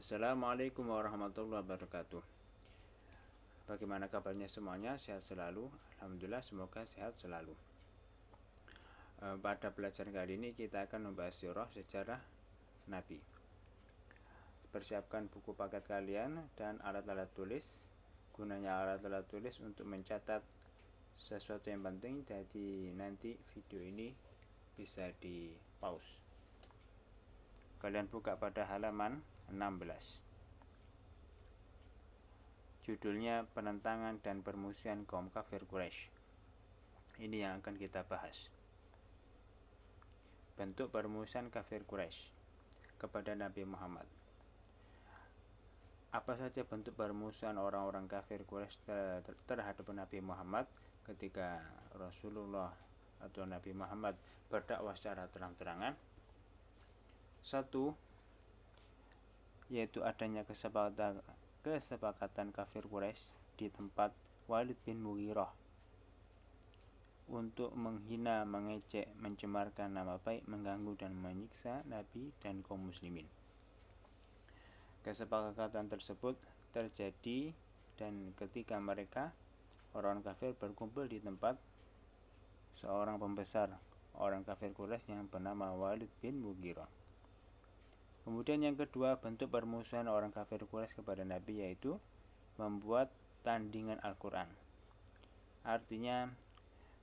Assalamualaikum warahmatullahi wabarakatuh. Bagaimana kabarnya semuanya? Sehat selalu? Alhamdulillah, semoga sehat selalu. Pada pelajaran kali ini kita akan membahas sirah sejarah Nabi. Persiapkan buku paket kalian dan alat-alat tulis. Gunanya alat-alat tulis untuk mencatat sesuatu yang penting, jadi nanti video ini bisa di pause. Kalian buka pada halaman 16. Judulnya penentangan dan permusuhan kaum kafir Quraisy. Ini yang akan kita bahas. Bentuk permusuhan kafir Quraisy kepada Nabi Muhammad. Apa saja bentuk permusuhan orang-orang kafir Quraisy terhadap Nabi Muhammad ketika Rasulullah atau Nabi Muhammad berdakwah secara terang-terangan? 1. Yaitu adanya kesepakatan kafir Quraisy di tempat Walid bin Mughirah untuk menghina, mengejek, mencemarkan nama baik, mengganggu dan menyiksa Nabi dan kaum muslimin. Kesepakatan tersebut terjadi dan ketika mereka orang kafir berkumpul di tempat seorang pembesar orang kafir Quraisy yang bernama Walid bin Mughirah. Kemudian yang kedua, bentuk permusuhan orang kafir Quraisy kepada Nabi yaitu membuat tandingan Al-Quran. Artinya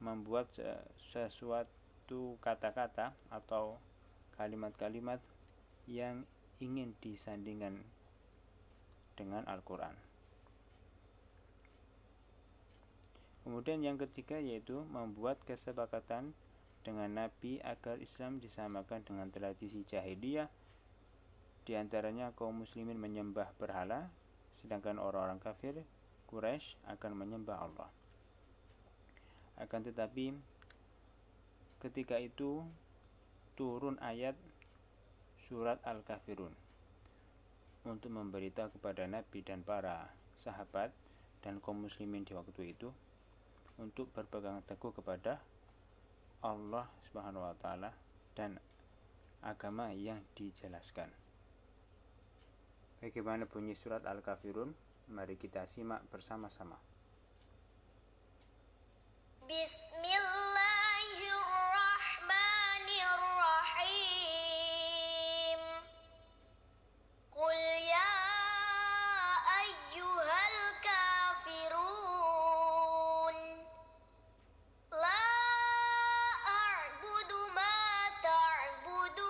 membuat sesuatu kata-kata atau kalimat-kalimat yang ingin disandingkan dengan Al-Quran. Kemudian yang ketiga yaitu membuat kesepakatan dengan Nabi agar Islam disamakan dengan tradisi jahiliyah. Di antaranya kaum muslimin menyembah berhala, sedangkan orang-orang kafir Quraisy akan menyembah Allah. Akan tetapi ketika itu turun ayat surat Al-Kafirun untuk memberitahu kepada Nabi dan para sahabat dan kaum muslimin di waktu itu untuk berpegang teguh kepada Allah Subhanahu wa taala dan agama yang dijelaskan. Bagaimana bunyi surat Al-Kafirun? Mari kita simak bersama-sama. Bismillahirrahmanirrahim. Qul ya ayyuhal kafirun la a'budu ma ta'budun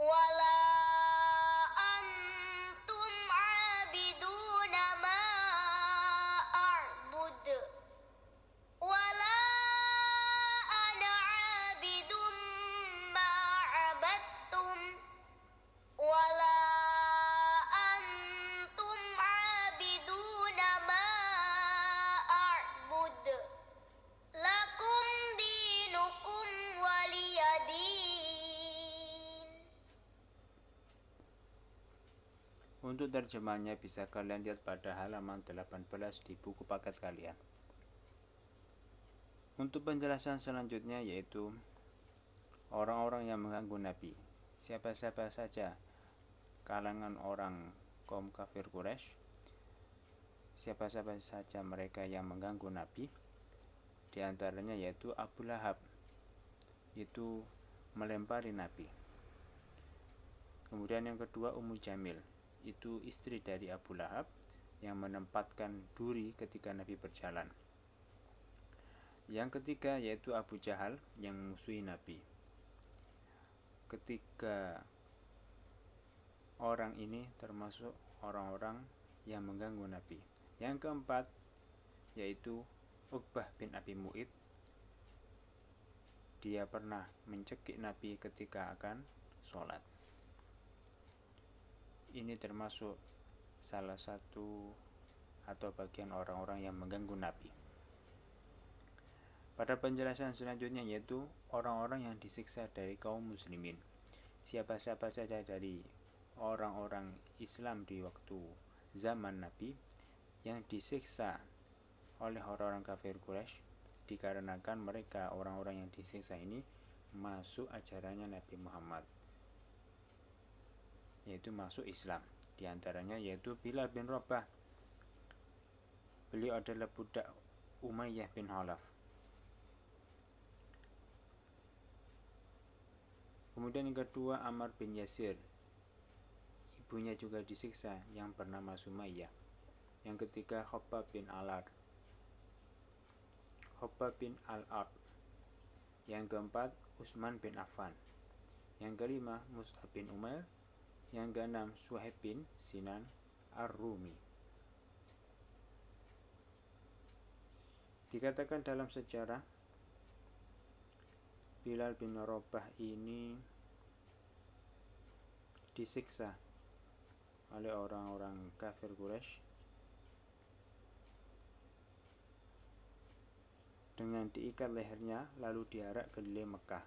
wala antum 'abiduna ma a'bud wala ana 'abidum ma 'abadtum wala antum 'abiduna ma a'bud lakum dinukum waliyadin. Untuk terjemahnya bisa kalian lihat pada halaman 18 di buku paket kalian. Untuk penjelasan selanjutnya yaitu orang-orang yang mengganggu Nabi. Siapa-siapa saja kalangan orang kaum kafir Quraisy, siapa-siapa saja mereka yang mengganggu Nabi, di antaranya yaitu Abu Lahab, itu melempari Nabi. Kemudian yang kedua Ummu Jamil, itu istri dari Abu Lahab yang menempatkan duri ketika Nabi berjalan. Yang ketiga yaitu Abu Jahal yang memusuhi Nabi. Ketiga orang ini termasuk orang-orang yang mengganggu Nabi. Yang keempat yaitu Uqbah bin Abi Mu'id. Dia pernah mencekik Nabi ketika akan sholat. Ini termasuk salah satu atau bagian orang-orang yang mengganggu Nabi. Pada penjelasan selanjutnya yaitu orang-orang yang disiksa dari kaum muslimin. Siapa-siapa saja dari orang-orang Islam di waktu zaman Nabi yang disiksa oleh orang-orang kafir Quraisy dikarenakan mereka orang-orang yang disiksa ini masuk ajarannya Nabi Muhammad. itu masuk Islam. Di antaranya yaitu Bilal bin Rabah. Beliau adalah budak Umayyah bin Khalaf. Kemudian yang kedua Ammar bin Yasir. Ibunya juga disiksa yang bernama Sumayyah. Yang ketiga Khabbab bin Al-Ard. Yang keempat Utsman bin Affan. Yang kelima Mus'ab bin Umair. Yang keenam Suhaib bin Sinan Ar-Rumi. Dikatakan dalam sejarah Bilal bin Rabah ini disiksa oleh orang-orang kafir Quraisy dengan diikat lehernya lalu diarak keliling Mekah,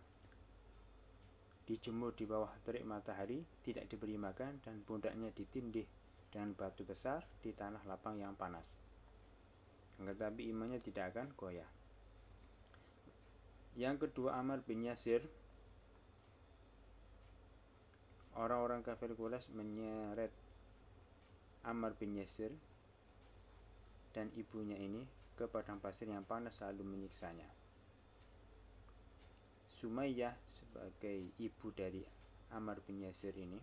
dijemur di bawah terik matahari, tidak diberi makan, dan pundaknya ditindih dengan batu besar di tanah lapang yang panas. Tetapi imannya tidak akan goyah. Yang kedua Ammar bin Yasir. Orang-orang kafir Quraisy menyeret Ammar bin Yasir dan ibunya ini ke padang pasir yang panas lalu menyiksanya. Sumayyah sebagai ibu dari Ammar bin Yasir ini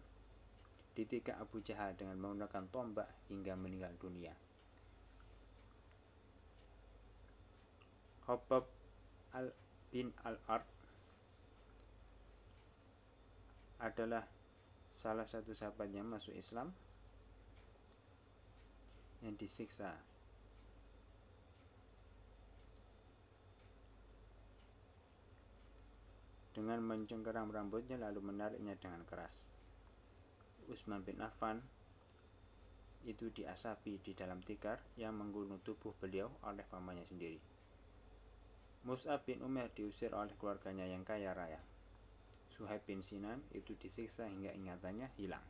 ditikam Abu Jahal dengan menggunakan tombak hingga meninggal dunia. Khabbab bin Al-Ard adalah salah satu sahabat yang masuk Islam yang disiksa dengan mencengkeram rambutnya lalu menariknya dengan keras. Utsman bin Affan itu diasapi di dalam tikar yang menggunung tubuh beliau oleh pamannya sendiri. Mus'ab bin Umair diusir oleh keluarganya yang kaya raya. Suhaib bin Sinan itu disiksa hingga ingatannya hilang.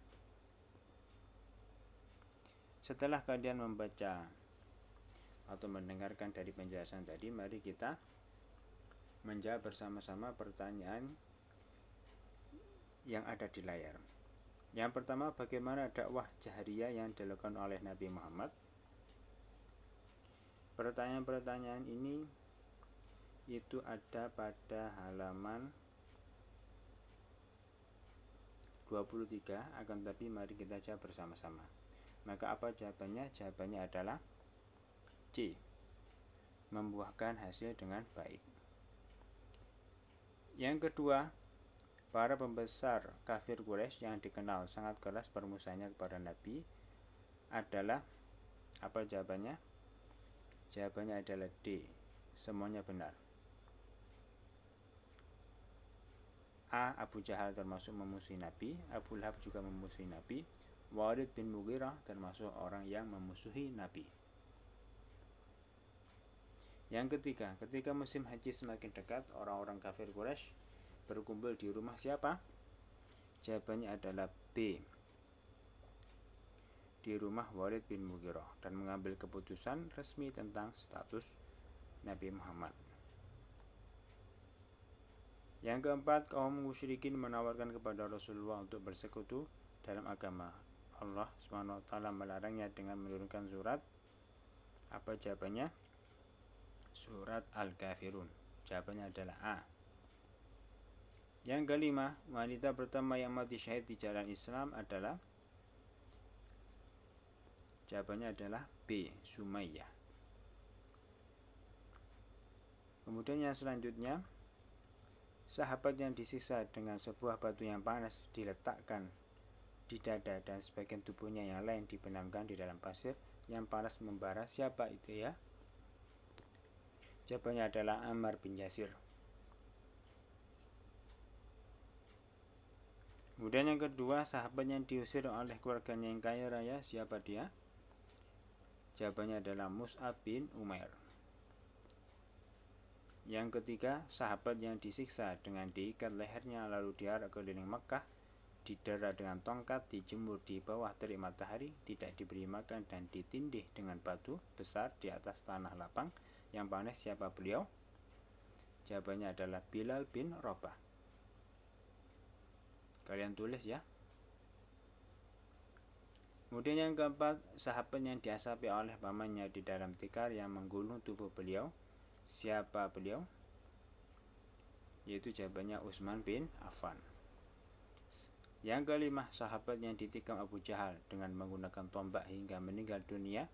Setelah kalian membaca atau mendengarkan dari penjelasan tadi, mari kita menjawab bersama-sama pertanyaan yang ada di layar. Yang pertama, bagaimana dakwah jahriyah yang dilakukan oleh Nabi Muhammad? Pertanyaan-pertanyaan ini itu ada pada halaman 23, akan tetapi mari kita jawab bersama-sama. Maka apa jawabannya? Jawabannya adalah C. Membuahkan hasil dengan baik. Yang kedua, para pembesar kafir Quraisy yang dikenal sangat keras permusuhannya kepada Nabi adalah apa jawabannya? Jawabannya adalah D. Semuanya benar. A. Abu Jahal termasuk memusuhi Nabi. Abu Lahab juga memusuhi Nabi. Walid bin Mughirah termasuk orang yang memusuhi Nabi. Yang ketiga, ketika musim haji semakin dekat, orang-orang kafir Quraisy berkumpul di rumah siapa? Jawabannya adalah B. Di rumah Walid bin Mughirah dan mengambil keputusan resmi tentang status Nabi Muhammad. Yang keempat, kaum musyrikin menawarkan kepada Rasulullah untuk bersekutu dalam agama. Allah SWT melarangnya dengan menurunkan surat. Apa jawabannya? Surat Al-Kafirun. Jawabannya adalah A. Yang kelima, wanita pertama yang mati syahid di jalan Islam adalah, jawabannya adalah B. Sumayyah. Kemudian yang selanjutnya, sahabat yang disiksa dengan sebuah batu yang panas diletakkan di dada dan sebagian tubuhnya yang lain dibenamkan di dalam pasir yang panas membara. Siapa itu ya? Jawabannya adalah Ammar bin Yasir. Kemudian yang kedua, sahabat yang diusir oleh keluarganya yang kaya raya, siapa dia? Jawabannya adalah Mus'ab bin Umair. Yang ketiga, sahabat yang disiksa dengan diikat lehernya lalu diarak keliling Mekah, didera dengan tongkat, dijemur di bawah terik matahari, tidak diberi makan dan ditindih dengan batu besar di atas tanah lapang yang panas. Siapa beliau? Jawabannya adalah Bilal bin Rabah. Kalian tulis ya. Kemudian yang keempat, sahabat yang diasapi oleh pamannya di dalam tikar yang menggulung tubuh beliau. Siapa beliau? Yaitu jawabannya Utsman bin Affan. Yang kelima, sahabat yang ditikam Abu Jahal dengan menggunakan tombak hingga meninggal dunia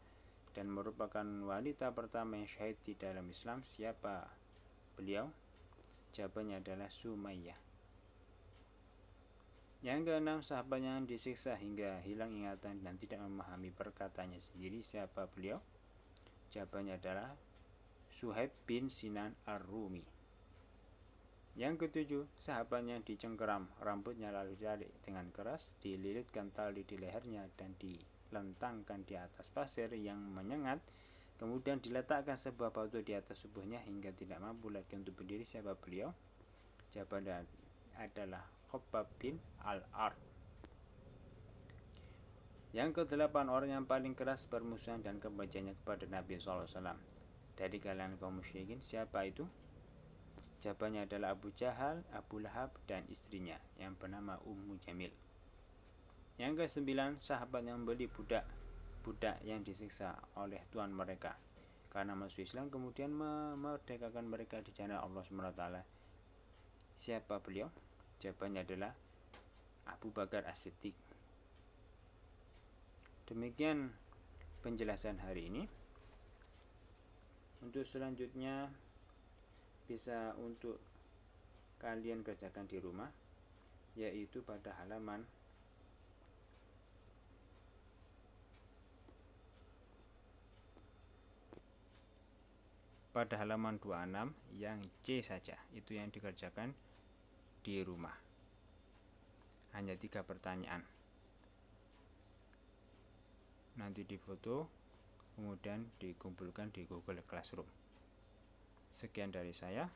dan merupakan wanita pertama yang syahid di dalam Islam. Siapa beliau? Jawabannya adalah Sumayyah. Yang keenam, sahabat yang disiksa hingga hilang ingatan dan tidak memahami perkataannya sendiri. Siapa beliau? Jawabannya adalah Suhaib bin Sinan Ar-Rumi. Yang ketujuh, sahabat yang dicengkeram, rambutnya lalu ditarik dengan keras, dililitkan tali di lehernya dan dilentangkan di atas pasir yang menyengat, kemudian diletakkan sebuah batu di atas tubuhnya hingga tidak mampu lagi untuk berdiri. Siapa beliau? Jawabannya adalah Khabbab bin Al-Ard. Yang kedelapan, orang yang paling keras permusuhan dan kebenciannya kepada Nabi SAW dari kalangan kaum musyrikin. Siapa itu? Jawabannya adalah Abu Jahal, Abu Lahab, dan istrinya yang bernama Ummu Jamil. Yang kesembilan, sahabat yang membeli budak yang disiksa oleh tuan mereka karena masuk Islam, kemudian memerdekakan mereka di jalan Allah SWT. Siapa beliau? Jawabannya adalah Abu Bakar As-Siddiq. Demikian penjelasan hari ini. Untuk selanjutnya bisa untuk kalian kerjakan di rumah, yaitu pada halaman pada halaman 26 yang C saja, itu yang dikerjakan di rumah. Hanya 3 pertanyaan. Nanti difoto, kemudian dikumpulkan di Google Classroom. Sekian dari saya.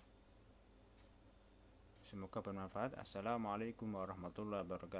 Semoga bermanfaat. Assalamualaikum warahmatullahi wabarakatuh.